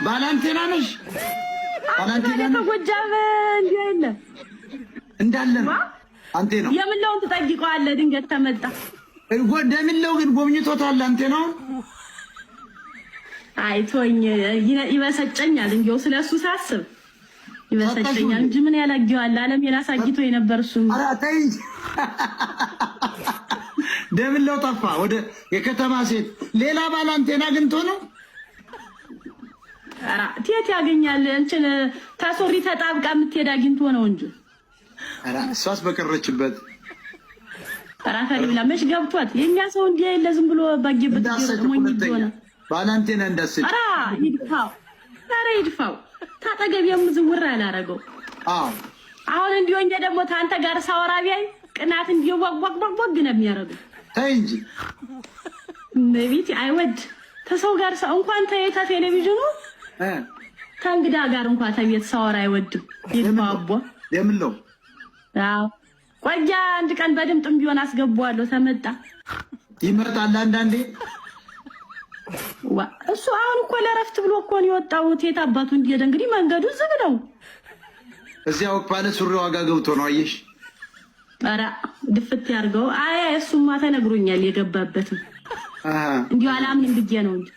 ባላንቴና ነሽ? ባላንቴና ከጎጃም እንዲያለ እንዳለ አንቴ ነው የምንለውን ትጠይቀዋለህ። ድንገት ተመጣ እንደምንለው ግን ጎብኝቶታል። አንቴ ነው አይቶኝ ይበሰጨኛል። እንዲያው ስለሱ ሳስብ ይበሰጨኛል እንጂ ምን ያላጊዋል። ዓለም የላሳጊቶ የነበር እሱ። ኧረ ተይ እንደምንለው ጠፋ። ወደ የከተማ ሴት ሌላ ባላንቴና አግኝቶ ነው። ኧረ ቴት ያገኛል። እንትን ታሶሪ ተጣብቃ የምትሄድ አግኝቶ ነው እንጂ ኧረ እሷስ በቀረችበት ራፈሪ ብላ መች ገብቷት የኛ ሰው እንዲህ አይደለ ዝም ብሎ ባጌበት ሞኝ ይሆነ ባላንቴና እንዳስል ኧረ ይድፋው ኧረ ይድፋው ታጠገቢያም ዝውር አላረገው። አዎ አሁን እንዲሁ እንደ ደግሞ ታንተ ጋር ሳወራ ቢያይ ቅናት እንዲሁ ወግ ነው የሚያረገው። ተይ እንጂ ነቢት አይወድ ተሰው ጋር ሰው እንኳን ተይታ ቴሌቪዥኑ ከእንግዳ ጋር እንኳን ተቤት ሳወራ አይወድም። ይድፋው ለምንለው አዎ ቆያ አንድ ቀን በድምጥም ቢሆን አስገባዋለሁ። ተመጣ ይመርጣል አንዳንዴ። እሱ አሁን እኮ ለረፍት ብሎ እኮ ነው የወጣው። ቴት አባቱ እንዲሄድ እንግዲህ መንገዱ ዝም ነው። እዚያው ባለ ሱሪ ዋጋ ገብቶ ነው አየሽ። ኧረ ድፍት ያርገው። አይ እሱማ ተነግሮኛል የገባበትም እንዲሁ አላምንም ብዬ ነው እንጂ